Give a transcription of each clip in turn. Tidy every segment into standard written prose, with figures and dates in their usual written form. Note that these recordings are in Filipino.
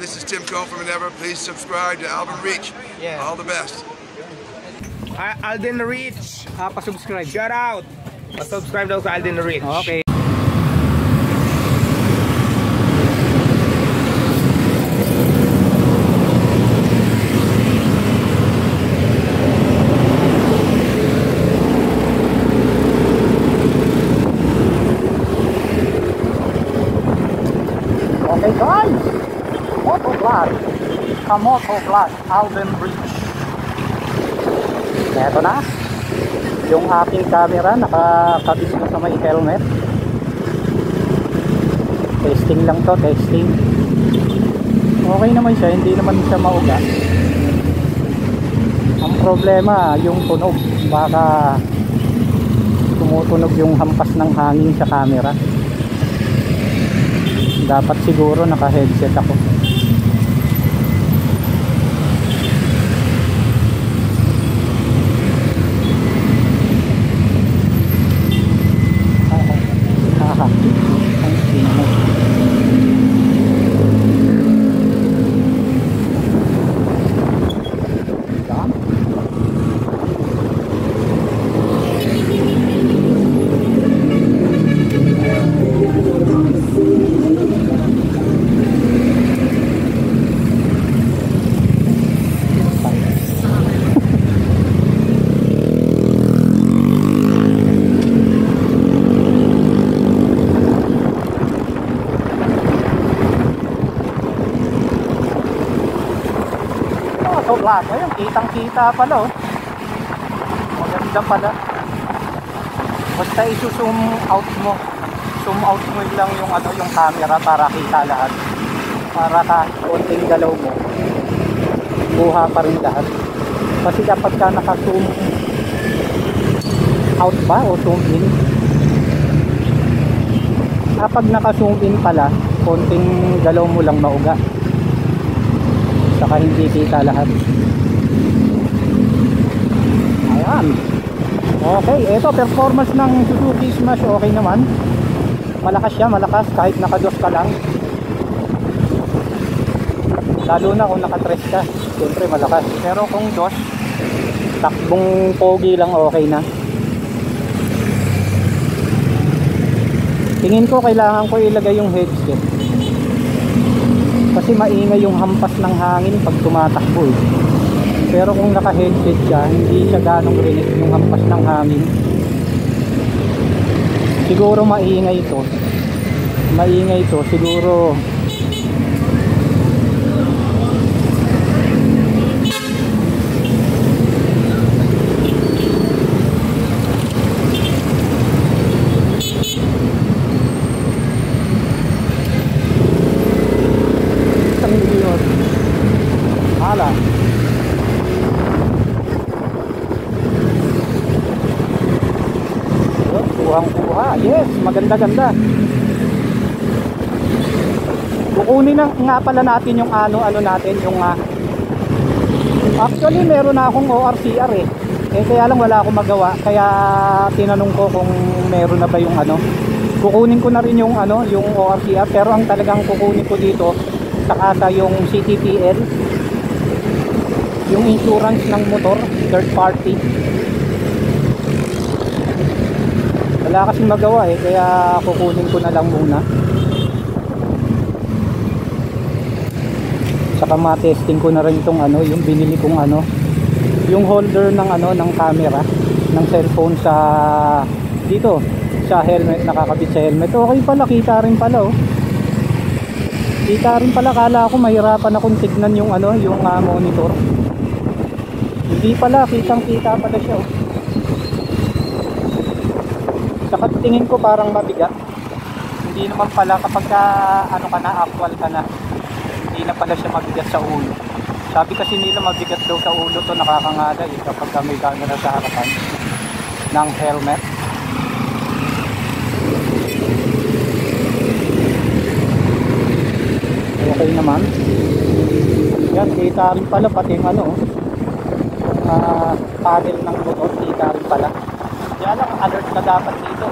This is Tim Cohn from Endeavor. Please subscribe to Alvin Reach. Yeah. All the best. Alden Rich. Pa-subscribe. Shout out. Pa-subscribe daw sa Alden Rich. Okay. Okay guys, Motovlog, Motovlog, Alden Reach. Eto na, yung aking camera nakakabit na sa may helmet. Testing lang to, testing. Okay naman siya, hindi naman siya mauga. Ang problema, yung tunog, baka tumutunog yung hampas ng hangin sa camera. Dapat siguro naka-headset ako. Vlog. Ayun, kitang-kita pala oh. Maganda pala. Basta i-zoom out mo. Zoom out mo lang yung ano, yung camera para kita lahat. Para kahit konting galaw mo, buha pa rin lahat. Kasi kapag ka naka-zoom out ba o zoom in? Kapag naka-zoom in pala, konting galaw mo lang mauga. Saka hindi kita lahat. Ayan. Okay, ito performance ng Suzuki Smash okay naman. Malakas siya, malakas kahit naka-dos ka lang. Lalo na kung naka-tres ka, siyempre malakas. Pero kung dos, takbong pogi lang okay na. Tingin ko kailangan ko ilagay yung headset. Kasi maingay yung hampas ng hangin pag tumatakbo eh. Pero kung naka-headset siya, hindi siya ganong rinig yung hampas ng hangin. Siguro maingay ito. Maingay ito, siguro. Hala. Kuhang-kuha. Yes, maganda-ganda. Kukunin na nga pala natin yung ano natin, yung actually meron na akong ORCR eh. Kaya lang wala akong magawa. Kaya tinanong ko kung meron na ba yung ano. Kukunin ko na rin yung yung ORCR, pero ang talagang kukunin ko dito saka yung CTPL, yung insurance ng motor, third party. Wala kasing magawa eh, kaya kukunin ko na lang muna. Saka ma-testing ko na rin itong yung binili kong yung holder ng ng camera ng cellphone sa dito sa helmet, nakakabit sa helmet. Okay pala, kita rin pala oh. Kita rin pala, kala ako mahirapan akong tignan yung yung monitor. Hindi pala, kitang-kita pala siya oh. Saka tingin ko parang mabigat. Hindi naman pala kapag ka ka na, actual ka na. Hindi na pala siya mabigat sa ulo. Sabi kasi nila mabigat daw sa ulo to, nakakangada eh kapag ka may camera sa harapan ng helmet. Okay naman. Yan, kita rin pala pati yung panel ng motor, kita rin pala. Kaya lang, alert ka dapat dito.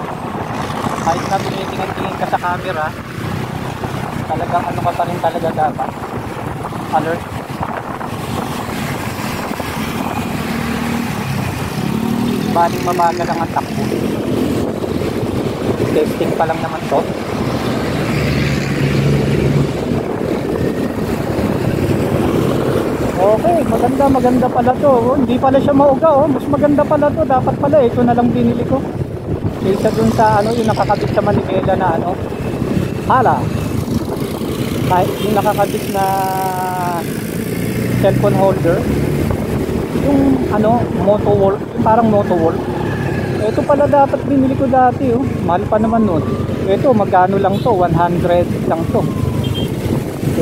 Kahit na tinitingin-tingin ka sa camera, talagang ka pa rin talaga dapat. alert. Baling mabagal lang ang takbo. Testing pa lang naman to. Okay, maganda pala to. Oh, hindi pala siya mauga, oh. Mas maganda pala to. Dapat pala ito na lang binili ko. Kaysa dun sa ano, yung nakakabit sa manibela na ano. Hala. Kahit yung nakakabit na cellphone holder. Yung ano, moto wall, parang moto wall. Ito pala dapat binili ko dati, oh. Mahal pa naman nun. Ito, magkano lang to? 100 lang to.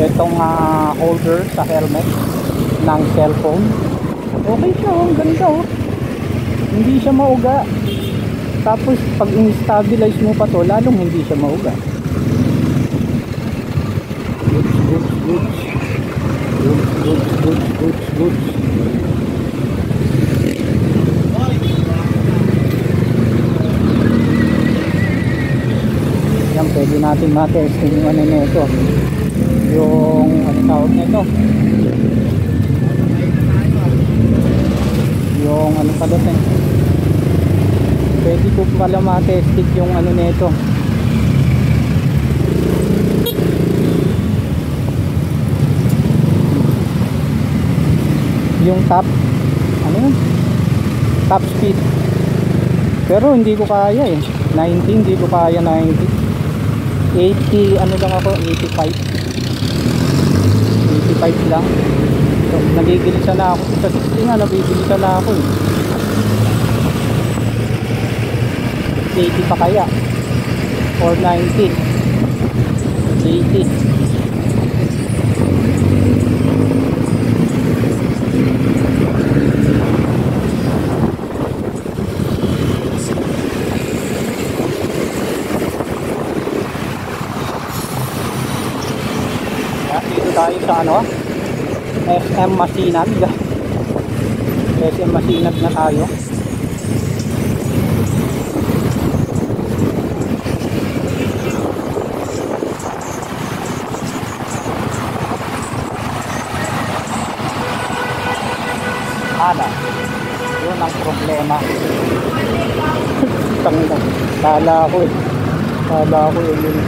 Itong holder sa helmet ng cellphone. Okay siya, oh. Ang ganda, oh. Hindi siya mauga. Tapos pag in-stabilize mo pa to, lalong hindi siya mauga. Goods. Yan, pwede natin matesting yung ano nito. Yung ano tawag nito. Yung ano pala ito. Pwede ko pala matesting yung ano nito. Yung top ano yun? Top speed. Pero hindi ko kaya eh. 90 hindi ko kaya, 90. 80 ano lang ako, 85 lang. So, nagigilisan na ako sa 60 nga, nabigilisan na ako eh. 80 pa kaya or 90. 80. Tayo sa ano, SM Masinag. SM Masinag na tayo. Hala, yun ang problema. Kala ko yun yung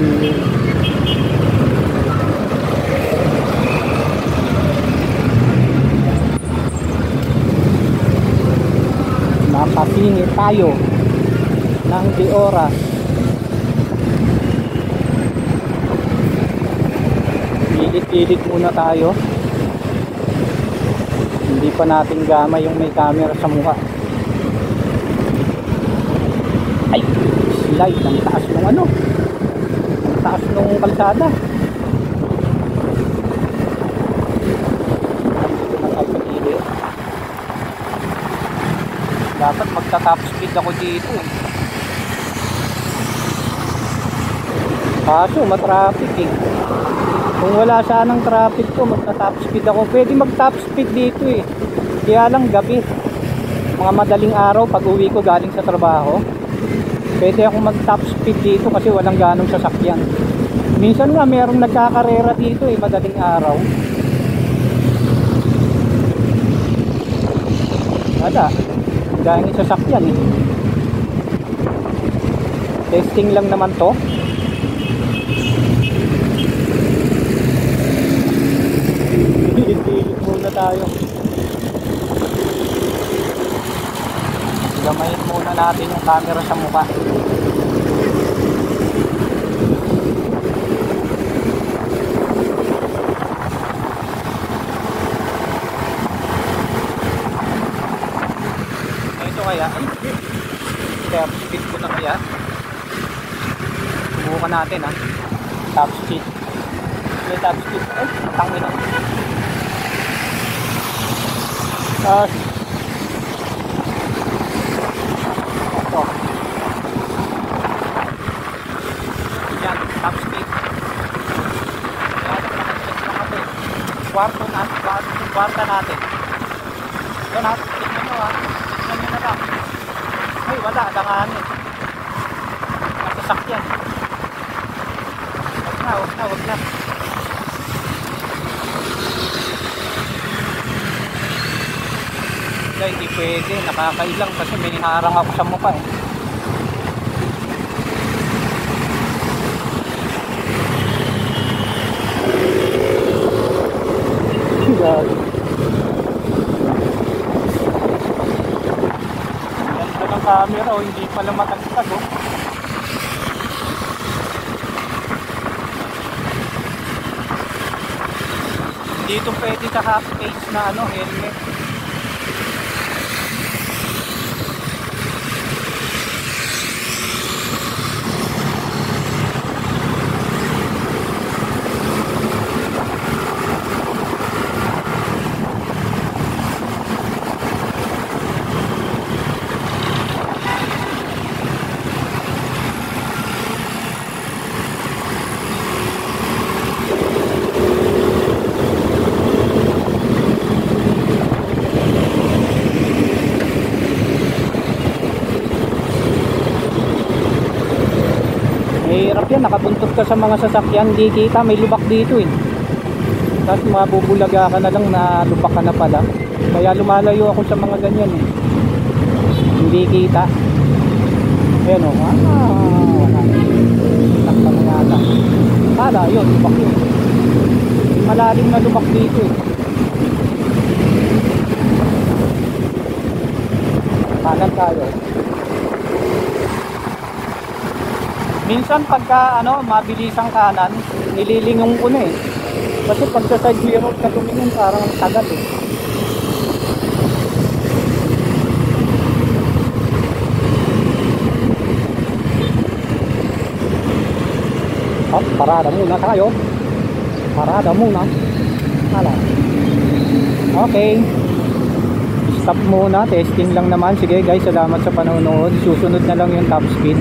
nakasingit tayo ng di oras. Pilit-pilit muna tayo. Hindi pa natin gamay yung may camera sa mukha. Ay, slide ng taas ng ano, ang taas ng kalsada. Dapat magta-top speed ako dito eh. Kaso matraffic eh. Kung wala sanang traffic to, magta-top speed ako. Pwede mag-top speed dito eh. Kaya lang gabi, mga madaling araw pag uwi ko galing sa trabaho, pwede ako mag-top speed dito kasi walang ganong sasakyan. Minsan nga merong nagkakarera dito eh, madaling araw. Wala, dahil sasakyan eh. Testing lang naman to. Pilit-pilit muna tayo. Gamayin muna natin yung camera sa mukha. Ito kaya, top speed ko na kaya. Subukan natin ha. Top speed. May top speed. Ay, tangin na. Ito. Yan, top speed. Yan, kwarta natin. Yan ha, tignan nyo ha. Tignan nyo na lang. Ay, wala, langanin. Masasakyan. Wag na. pala hindi pwede, nakakailang kasi may harang ako sa mukha eh. Ganda ng camera oh, hindi pala matagtag oh. Dito pwede sa half face na ano, helmet. Hirap yan, nakabuntot ka sa mga sasakyan, di kita, may lubak dito eh. Tapos mabubulaga ka na lang na lubak ka na pala. Kaya lumalayo ako sa mga ganyan eh. Hindi kita. Ayan o, wala. Takpa na yata. Kala, yun, lubak yun. Malalim na lubak dito eh. Kanan tayo. Minsan pagka ano, mabilis ang kanan, nililingong ko na eh. Kasi pag sa side mirror ka tumingin, parang tagat eh. Oh, parada muna tayo. Parada muna. Hala. Okay. Stop muna, testing lang naman. Sige guys, salamat sa panonood. Susunod na lang yung top speed.